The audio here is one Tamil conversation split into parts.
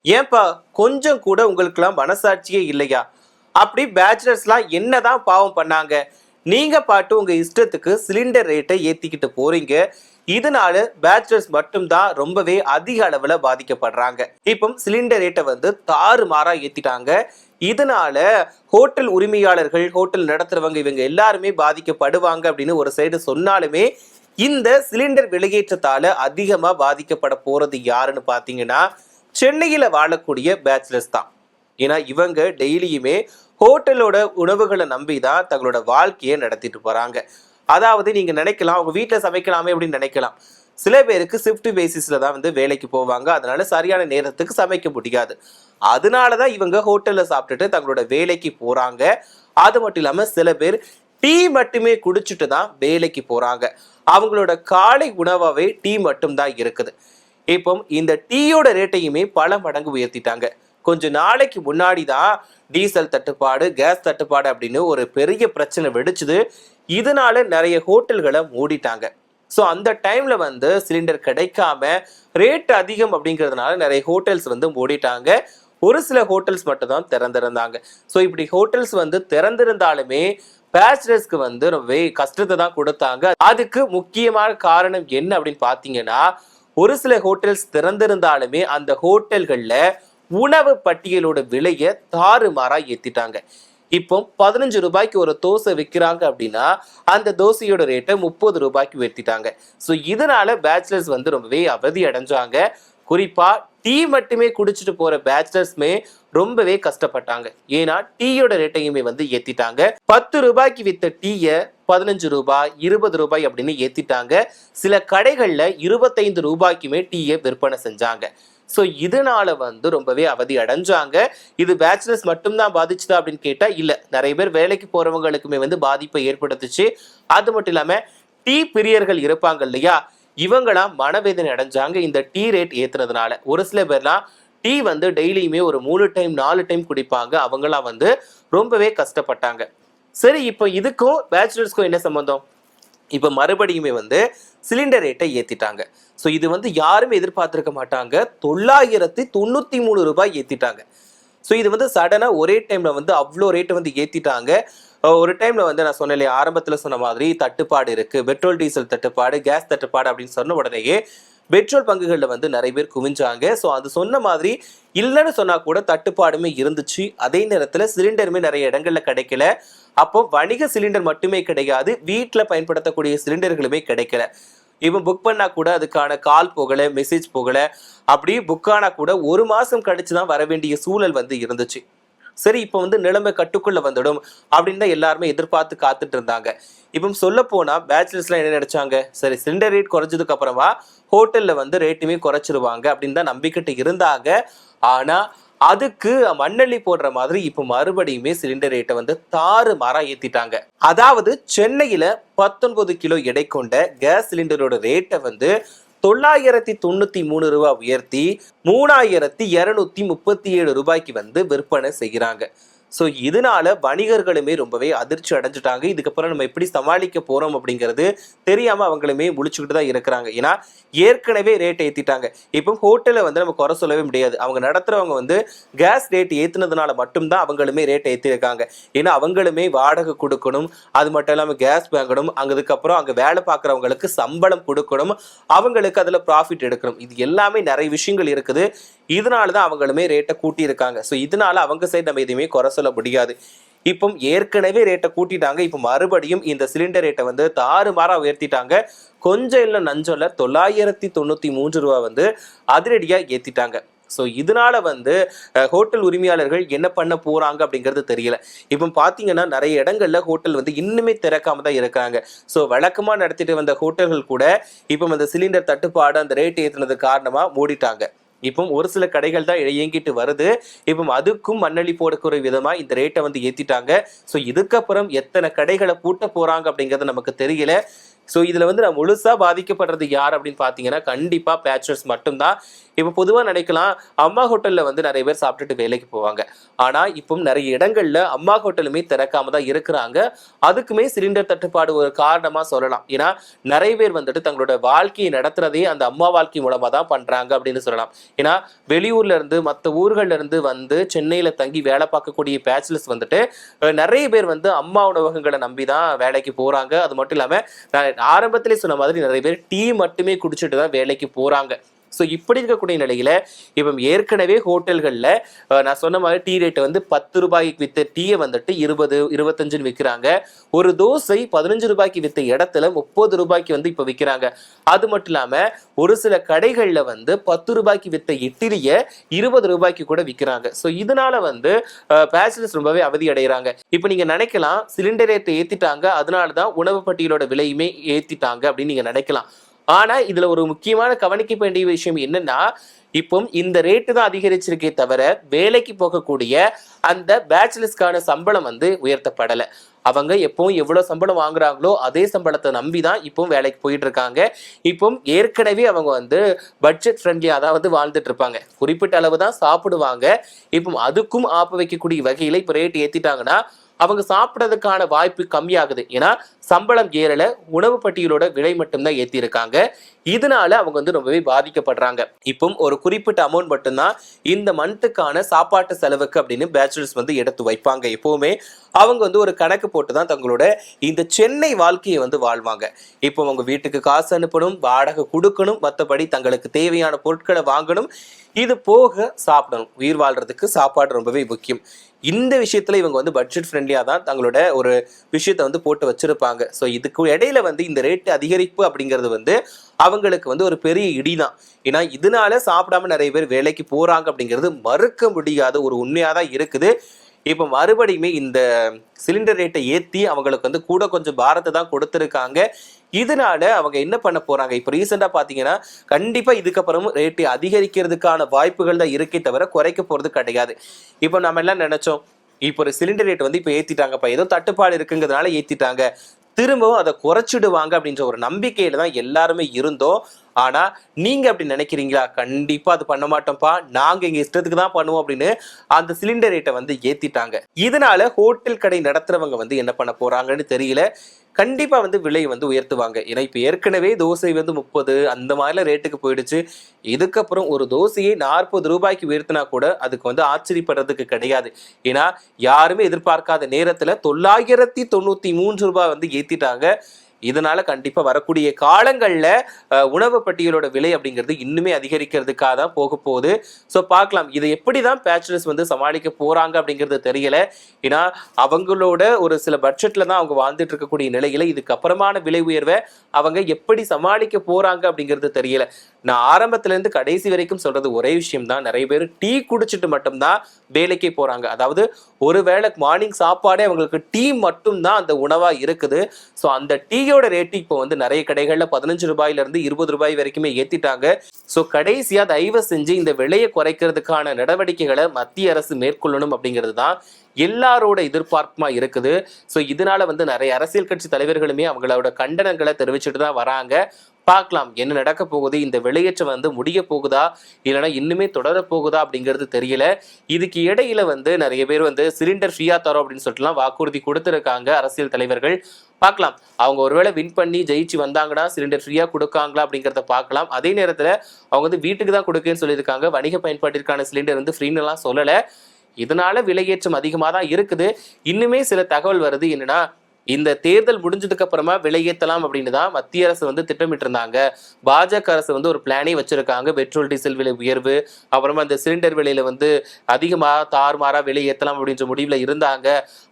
ஏன்பா கொஞ்சம் கூட உங்களுக்கெல்லாம் மனசாட்சியே இல்லையா? அப்படி பேச்சுலர்ஸ்லாம் என்னதான் பாவம் பண்ணாங்க? நீங்க பாட்டு உங்க இஷ்டத்துக்கு சிலிண்டர் ரேட்டை ஏத்திக்கிட்டு போறீங்க. இதனால பேச்சுலர்ஸ் மட்டும்தான் ரொம்பவே அதிக அளவுல பாதிக்கப்படுறாங்க. இப்போ சிலிண்டர் ரேட்டை வந்து தாறுமாறா ஏத்திட்டாங்க. இதனால ஹோட்டல் உரிமையாளர்கள், ஹோட்டல் நடத்துறவங்க இவங்க எல்லாருமே பாதிக்கப்படுவாங்க அப்படின்னு ஒரு சைடு சொன்னாலுமே, இந்த சிலிண்டர் விலையேற்றத்தால அதிகமா பாதிக்கப்பட போறது யாருன்னு பாத்தீங்கன்னா, சென்னையில வாழக்கூடிய பேச்சுலர்ஸ் தான். ஏன்னா இவங்க டெய்லியுமே ஹோட்டலோட உணவுகளை நம்பி தான் தங்களோட வாழ்க்கையை நடத்திட்டு போறாங்க. அதாவது நீங்க நினைக்கலாம் அவங்க வீட்டில் சமைக்கலாமே அப்படின்னு நினைக்கலாம். சில பேருக்கு ஷிஃப்ட் பேசிஸ்ல தான் வந்து வேலைக்கு போவாங்க. அதனால சரியான நேரத்துக்கு சமைக்க முடியாது. அதனாலதான் இவங்க ஹோட்டல்ல சாப்பிட்டுட்டு தங்களோட வேலைக்கு போறாங்க. அது மட்டும் இல்லாம சில பேர் டீ மட்டுமே குடிச்சிட்டு தான் வேலைக்கு போறாங்க. அவங்களோட காலை உணவாவே டீ மட்டும் தான் இருக்குது. இப்போ இந்த டீயோட ரேட்டையுமே பல மடங்கு உயர்த்திட்டாங்க. கொஞ்ச நாளைக்கு முன்னாடி தான் டீசல் தட்டுப்பாடு, கேஸ் தட்டுப்பாடு அப்படின்னு ஒரு பெரிய பிரச்சனை வெடிச்சுது. இதனால நிறைய ஹோட்டல்களை மூடிட்டாங்க. ஸோ அந்த டைம்ல வந்து சிலிண்டர் கிடைக்காம ரேட் அதிகம் அப்படிங்கிறதுனால நிறைய ஹோட்டல்ஸ் வந்து மூடிட்டாங்க. ஒரு சில ஹோட்டல்ஸ் மட்டும் தான் திறந்திருந்தாங்க. ஸோ இப்படி ஹோட்டல்ஸ் வந்து திறந்திருந்தாலுமே பேச்சுலர்ஸ்க்கு வந்து ரொம்பவே கஷ்டத்தை தான் கொடுத்தாங்க. அதுக்கு முக்கியமான காரணம் என்ன அப்படின்னு பார்த்தீங்கன்னா, ஒரு சில ஹோட்டல்ஸ் திறந்திருந்தாலுமே அந்த ஹோட்டல்கள்ல உணவு பட்டியலோட விலையை தாறுமாறா ஏத்திட்டாங்க. இப்போ 15 ரூபாய்க்கு ஒரு தோசை விற்கிறாங்க அப்படின்னா அந்த தோசையோட ரேட்டை 30 ரூபாய்க்கு உயர்த்திட்டாங்க. ஸோ இதனால பேச்சுலர்ஸ் வந்து ரொம்பவே அவதி அடைஞ்சாங்க. குறிப்பா டீ மட்டுமே குடிச்சிட்டு போற பேச்சுலர்ஸ்மே ரொம்பவே கஷ்டப்பட்டாங்க. ஏன்னா டீயோட ரேட்டையுமே வந்து ஏத்திட்டாங்க. 10 ரூபாய்க்கு வித்த டீயை 15 ரூபாய், 20 ரூபாய் அப்படின்னு ஏத்திட்டாங்க. சில கடைகள்ல 25 ரூபாய்க்குமே டீயை விற்பனை செஞ்சாங்க. ஸோ இதனால வந்து ரொம்பவே அவதி அடைஞ்சாங்க. இது பேச்சுலர்ஸ் மட்டும்தான் பாதிச்சுதா அப்படின்னு கேட்டா இல்ல, நிறைய பேர் வேலைக்கு போறவங்களுக்குமே வந்து பாதிப்பை ஏற்படுத்துச்சு. அது மட்டும் இல்லாம டீ பிரியர்கள் இருப்பாங்க இல்லையா, இவங்களாம் மனவேதனை அடைஞ்சாங்க இந்த டீ ரேட் ஏத்துனதுனால. ஒரு சில பேர்லாம் டீ வந்து டெய்லியுமே ஒரு 3 டைம் 4 டைம் குடிப்பாங்க. அவங்களாம் வந்து ரொம்பவே கஷ்டப்பட்டாங்க. சரி, இப்போ இதுக்கும் பேச்சுலர்ஸ்க்கும் என்ன சம்பந்தம்? இப்போ மறுபடியுமே வந்து சிலிண்டர் ரேட்டை ஏத்திட்டாங்க. ஸோ இது வந்து யாருமே எதிர்பார்த்திருக்க மாட்டாங்க. 993 ரூபாய் ஏத்திட்டாங்க. ஸோ இது வந்து சடனா ஒரே டைம்ல வந்து அவ்வளோ ரேட்டை வந்து ஏத்திட்டாங்க. ஒரு டைம்ல வந்து நான் சொன்னேன் இல்லையா, ஆரம்பத்தில் சொன்ன மாதிரி தட்டுப்பாடு இருக்கு, பெட்ரோல் டீசல் தட்டுப்பாடு, கேஸ் தட்டுப்பாடு அப்படின்னு சொன்ன உடனேயே பெட்ரோல் பங்குகளில் வந்து நிறைய பேர் குவிஞ்சாங்க. ஸோ அது சொன்ன மாதிரி இல்லைன்னு சொன்னா கூட தட்டுப்பாடுமே இருந்துச்சு. அதே நேரத்தில் சிலிண்டருமே நிறைய இடங்கள்ல கிடைக்கல. அப்போ வணிக சிலிண்டர் மட்டுமே கிடையாது, வீட்டில் பயன்படுத்தக்கூடிய சிலிண்டர்களுமே கிடைக்கல. இப்போ புக் பண்ணா கூட அதுக்கான கால் போகல, மெசேஜ் போகல. அப்படி புக் ஆனா கூட ஒரு மாசம் கழிச்சு தான் வர வேண்டிய சூழல் வந்து இருந்துச்சு. சரி, இப்போ வந்து நிலைமை கட்டுக்குள்ள வந்துடும் அப்படின்னு தான் எல்லாருமே எதிர்பார்த்து காத்துட்டு இருந்தாங்க. இப்போ சொல்ல போனா பேச்சுலர்ஸ்லாம் என்ன நினைச்சாங்க, சரி சிலிண்டர் ரேட் குறைஞ்சதுக்கு அப்புறமா ஹோட்டல்ல வந்து ரேட்டுமே குறைச்சிருவாங்க அப்படின்னு தான் நம்பிக்கிட்டு இருந்தாங்க. ஆனா அதுக்கு மண்ணள்ளி போடுற மாதிரி இப்ப மறுபடியுமே சிலிண்டர் ரேட்டை வந்து தாறுமாறா ஏத்திட்டாங்க. அதாவது சென்னையில 19 கிலோ எடை கொண்ட கேஸ் சிலிண்டரோட ரேட்டை வந்து 993 ரூபாய் உயர்த்தி 3237 ரூபாய்க்கு வந்து விற்பனை செய்கிறாங்க. ஸோ இதனால வணிகர்களுமே ரொம்பவே அதிர்ச்சி அடைஞ்சிட்டாங்க. இதுக்கப்புறம் நம்ம எப்படி சமாளிக்க போறோம் அப்படிங்கிறது தெரியாம அவங்களுமே முழிச்சுக்கிட்டு தான் இருக்கிறாங்க. ஏன்னா ஏற்கனவே ரேட் ஏத்திட்டாங்க. இப்போ ஹோட்டலை வந்து நம்ம குறை சொல்லவே முடியாது. அவங்க நடத்துறவங்க வந்து கேஸ் ரேட் ஏத்துனதுனால மட்டும்தான் அவங்களுமே ரேட் ஏற்றிருக்காங்க. ஏன்னா அவங்களுமே வாடகை கொடுக்கணும், அது மட்டும் இல்லாமல் கேஸ் வாங்கணும், அதுக்கப்புறம் அங்கே வேலை பார்க்குறவங்களுக்கு சம்பளம் கொடுக்கணும், அவங்களுக்கு அதில் ப்ராஃபிட் எடுக்கணும். இது எல்லாமே நிறைய விஷயங்கள் இருக்குது. இதனால தான் அவங்களுமே ரேட்டை கூட்டி இருக்காங்க. ஸோ இதனால அவங்க சைடு நம்ம எதுவுமே குறை சொல்ல முடியாது. இப்போ ஏற்கனவே ரேட்டை கூட்டிட்டாங்க. இப்போ மறுபடியும் இந்த சிலிண்டர் ரேட்டை வந்து தாறுமாறா உயர்த்திட்டாங்க. கொஞ்சம் இல்லை நஞ்சம் இல்லை, 993 ரூபா வந்து அதிரடியா ஏத்திட்டாங்க. ஸோ இதனால வந்து ஹோட்டல் உரிமையாளர்கள் என்ன பண்ண போறாங்க அப்படிங்கிறது தெரியல. இப்போ பார்த்தீங்கன்னா நிறைய இடங்கள்ல ஹோட்டல் வந்து இன்னுமே திறக்காம தான் இருக்காங்க. ஸோ வழக்கமா நடத்திட்டு வந்த ஹோட்டல்கள் கூட இப்போ அந்த சிலிண்டர் தட்டுப்பாடு அந்த ரேட் ஏற்றினது காரணமா மூடிட்டாங்க. இப்போ ஒரு சில கடைகள் தான் இயங்கிட்டு வருது. இப்போ அதுக்கும் மண்ணள்ளி போடக்கூடிய விதமா இந்த ரேட்டை வந்து ஏத்திட்டாங்க. ஸோ இதுக்கப்புறம் எத்தனை கடைகளை பூட்ட போறாங்க அப்படிங்கிறது நமக்கு தெரியல. ஸோ இதுல வந்து நான் முழுசா பாதிக்கப்படுறது யார் அப்படின்னு பாத்தீங்கன்னா கண்டிப்பா பேச்சுலர்ஸ் மட்டும்தான். இப்போ பொதுவா நினைக்கலாம் அம்மா ஹோட்டல்ல வந்து நிறைய பேர் சாப்பிட்டுட்டு வேலைக்கு போவாங்க. ஆனா இப்போ நிறைய இடங்கள்ல அம்மா ஹோட்டலுமே திறக்காம தான் இருக்கிறாங்க. அதுக்குமே சிலிண்டர் தட்டுப்பாடு ஒரு காரணமா சொல்லலாம். ஏன்னா நிறைய பேர் வந்துட்டு தங்களோட வாழ்க்கையை நடத்துறதே அந்த அம்மா வாழ்க்கை மூலமா தான் பண்றாங்க அப்படின்னு சொல்லலாம். ஏன்னா வெளியூர்ல இருந்து மற்ற ஊர்கள்ல இருந்து வந்து சென்னையில தங்கி வேலை பார்க்கக்கூடிய பேச்சுலர்ஸ் வந்துட்டு நிறைய பேர் வந்து அம்மா உணவகங்களை நம்பி தான் வேலைக்கு போறாங்க. அது மட்டும் இல்லாம நான் ஆரம்பத்திலே சொன்ன மாதிரி நிறைய பேர் டீ மட்டுமே குடிச்சிட்டு தான் வேலைக்கு போறாங்க. ஸோ இப்படி இருக்கக்கூடிய நிலையில இப்போ ஏற்கனவே ஹோட்டல்களில் நான் சொன்ன மாதிரி டீ ரேட்டை வந்து 10 ரூபாய்க்கு வித்த டீயை வந்துட்டு 20 25 விற்கிறாங்க. ஒரு தோசை 15 ரூபாய்க்கு வித்த இடத்துல 30 ரூபாய்க்கு வந்து இப்போ விற்கிறாங்க. அது மட்டும் இல்லாமல் ஒரு சில கடைகளில் வந்து 10 ரூபாய்க்கு வித்த இட்லியை 20 ரூபாய்க்கு கூட விற்கிறாங்க. ஸோ இதனால வந்து பேச்சுலர்ஸ் ரொம்பவே அவதி அடைகிறாங்க. இப்போ நீங்க நினைக்கலாம் சிலிண்டர் ரேட்டை ஏற்றிட்டாங்க, அதனால தான் உணவு பட்டியலோட விலையுமே ஏற்றிட்டாங்க அப்படின்னு நீங்க நினைக்கலாம். ஆனா இதுல ஒரு முக்கியமான கவனிக்க வேண்டிய விஷயம் என்னன்னா, இப்போ இந்த ரேட்டு தான் அதிகரிச்சிருக்கே தவிர வேலைக்கு போகக்கூடிய அந்த பேச்சுலர்ஸ்க்கான சம்பளம் வந்து உயர்த்தப்படலை. அவங்க எப்பவும் எவ்வளவு சம்பளம் வாங்குறாங்களோ அதே சம்பளத்தை நம்பி தான் இப்போ வேலைக்கு போயிட்டு இருக்காங்க. இப்போ ஏற்கனவே அவங்க வந்து பட்ஜெட் ஃப்ரெண்ட்லி அதாவது வாழ்ந்துட்டு இருப்பாங்க. குறிப்பிட்ட அளவு தான் சாப்பிடுவாங்க. இப்போ அதுக்கும் ஆப்பு வைக்கக்கூடிய வகையில இப்போ ரேட் ஏத்திட்டாங்கன்னா அவங்க சாப்பிட்றதுக்கான வாய்ப்பு கம்மியாகுது. ஏன்னா சம்பளம் ஏறல, உணவு பட்டியலோட விலை மட்டும்தான் ஏற்றி இருக்காங்க. இதனால அவங்க வந்து ரொம்பவே பாதிக்கப்படுறாங்க. இப்போ ஒரு குறிப்பிட்ட அமௌண்ட் மட்டும்தான் இந்த மந்த்துக்கான சாப்பாட்டு செலவுக்கு அப்படின்னு பேச்சுலர்ஸ் வந்து எடுத்து வைப்பாங்க. எப்பவுமே அவங்க வந்து ஒரு கணக்கு போட்டு தான் தங்களோட இந்த சென்னை வாழ்க்கையை வந்து வாழ்வாங்க. இப்போ அவங்க வீட்டுக்கு காசு அனுப்பணும், வாடகை கொடுக்கணும், மற்றபடி தங்களுக்கு தேவையான பொருட்களை வாங்கணும், இது போக சாப்பிடணும். உயிர் வாழ்றதுக்கு சாப்பாடு ரொம்பவே முக்கியம். இந்த விஷயத்துல இவங்க வந்து பட்ஜெட் ஃப்ரெண்ட்லியா தான் தங்களோட ஒரு விஷயத்தை வந்து போட்டு வச்சிருப்பாங்க. ஸோ இதுக்கு இடையில வந்து இந்த ரேட்டு அதிகரிப்பு அப்படிங்கிறது வந்து அவங்களுக்கு வந்து ஒரு பெரிய இடிதான். ஏன்னா இதனால சாப்பிடாம நிறைய பேர் வேலைக்கு போறாங்க அப்படிங்கிறது மறுக்க முடியாத ஒரு உண்மையா தான் இருக்குது. இப்போ மறுபடியுமே இந்த சிலிண்டர் ரேட்டை ஏற்றி அவங்களுக்கு வந்து கூட கொஞ்சம் பாரத்தை தான் கொடுத்துருக்காங்க. இதனால அவங்க என்ன பண்ண போறாங்க, இப்போ ரீசெண்டாக பார்த்தீங்கன்னா கண்டிப்பாக இதுக்கப்புறமும் ரேட்டை அதிகரிக்கிறதுக்கான வாய்ப்புகள் தான் இருக்கே தவிர குறைக்க போகிறது கிடையாது. இப்போ நம்ம எல்லாம் நினைச்சோம் இப்போ ஒரு சிலிண்டர் ரேட் வந்து இப்போ ஏற்றிட்டாங்கப்பா, ஏதோ தட்டுப்பாடு இருக்குங்கிறதுனால ஏற்றிட்டாங்க, திரும்பவும் அதை குறைச்சிடுவாங்க அப்படின்ற ஒரு நம்பிக்கையில தான் எல்லாருமே இருந்தோம். ஆனா நீங்க அப்படி நினைக்கிறீங்களா? கண்டிப்பா அது பண்ண மாட்டோம்ப்பா, நாங்க எங்க இஷ்டத்துக்கு தான் பண்ணுவோம் அப்படின்னு அந்த சிலிண்டர் ரேட்டை வந்து ஏத்திட்டாங்க. இதனால ஹோட்டல் கடை நடத்துறவங்க வந்து என்ன பண்ண போறாங்கன்னு தெரியல. கண்டிப்பா வந்து விலை வந்து உயர்த்துவாங்க. ஏன்னா இப்ப ஏற்கனவே தோசை வந்து 30 அந்த மாதிரிலாம் ரேட்டுக்கு போயிடுச்சு. இதுக்கப்புறம் ஒரு தோசையை 40 ரூபாய்க்கு உயர்த்தினா கூட அதுக்கு வந்து ஆச்சரியப்படுறதுக்கு கிடையாது. ஏன்னா யாருமே எதிர்பார்க்காத நேரத்துல 993 ரூபாய் வந்து ஏத்திட்டாங்க. இதனால கண்டிப்பா வரக்கூடிய காலங்கள்ல உணவு பட்டியலோட விலை அப்படிங்கிறது இன்னுமே அதிகரிக்கிறதுக்காக தான் போக போகுது. ஸோ பார்க்கலாம் இதை எப்படிதான் பேச்சுலர்ஸ் வந்து சமாளிக்க போறாங்க அப்படிங்கிறது தெரியல. ஏன்னா அவங்களோட ஒரு சில பட்ஜெட்ல தான் அவங்க வாழ்ந்துட்டு இருக்கக்கூடிய நிலையில இதுக்கப்புறமான விலை உயர்வை அவங்க எப்படி சமாளிக்க போறாங்க அப்படிங்கிறது தெரியல. நான் ஆரம்பத்துல இருந்து கடைசி வரைக்கும் சொல்றது ஒரே விஷயம் தான், நிறைய பேர் டீ குடிச்சிட்டு மட்டும்தான் வேலைக்கே போறாங்க. அதாவது ஒரு வேளை மார்னிங் சாப்பாடே அவங்களுக்கு டீ மட்டும்தான் அந்த உணவா இருக்குது. ஸோ அந்த டீயோட ரேட்டு இப்போ வந்து நிறைய கடைகள்ல 15 ரூபாயில இருந்து 20 ரூபாய் வரைக்குமே ஏத்திட்டாங்க. ஸோ கடைசியா தயவு செஞ்சு இந்த விலையை குறைக்கிறதுக்கான நடவடிக்கைகளை மத்திய அரசு மேற்கொள்ளணும் அப்படிங்கிறது தான் எல்லாரோட எதிர்பார்ப்புமா இருக்குது. ஸோ இதனால வந்து நிறைய அரசியல் கட்சி தலைவர்களுமே அவங்களோட கண்டனங்களை தெரிவிச்சுட்டு தான் வராங்க. பார்க்கலாம் என்ன நடக்க போகுது, இந்த வெளியேற்றம் வந்து முடிய போகுதா இல்லைன்னா இன்னுமே தொடர போகுதா அப்படிங்கிறது தெரியல. இதுக்கு இடையில வந்து நிறைய பேர் வந்து சிலிண்டர் ஃப்ரீயா தரோம் அப்படின்னு சொல்லிட்டுலாம் வாக்குறுதி கொடுத்துருக்காங்க அரசியல் தலைவர்கள். பார்க்கலாம் அவங்க ஒருவேளை வின் பண்ணி ஜெயிச்சு வந்தாங்கன்னா சிலிண்டர் ஃப்ரீயா கொடுக்காங்களா அப்படிங்கிறத பார்க்கலாம். அதே நேரத்தில் அவங்க வந்து வீட்டுக்கு தான் கொடுக்குன்னு சொல்லியிருக்காங்க, வணிக பயன்பாட்டிற்கான சிலிண்டர் வந்து ஃப்ரீன்னு எல்லாம் சொல்லலை. இதனால விலையேற்றம் அதிகமாக தான் இருக்குது. இன்னுமே சில தகவல் வருது என்னன்னா இந்த தேர்தல் முடிஞ்சதுக்கு அப்புறமா விலையேற்றலாம் அப்படின்னு தான் மத்திய அரசு வந்து திட்டமிட்டு இருந்தாங்க. பாஜக அரசு வந்து ஒரு பிளானே வச்சிருக்காங்க, பெட்ரோல் டீசல் விலை உயர்வு, அப்புறமா இந்த சிலிண்டர் விலையில வந்து அதிகமாக தாறுமாறா விலை ஏற்றலாம் அப்படின்ற முடிவில் இருந்தாங்க.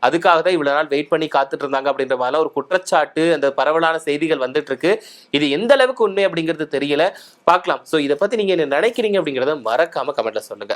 அதுக்காக தான் இவ்வளவு நாள் வெயிட் பண்ணி காத்துட்டு இருந்தாங்க அப்படின்ற மாதிரிலாம் ஒரு குற்றச்சாட்டு அந்த பரவலான செய்திகள் வந்துட்டு இருக்கு. இது எந்த அளவுக்கு உண்மை அப்படிங்கிறது தெரியல, பார்க்கலாம். ஸோ இதை பத்தி நீங்க என்ன நினைக்கிறீங்க அப்படிங்கிறத மறக்காம கமெண்ட்ல சொல்லுங்க.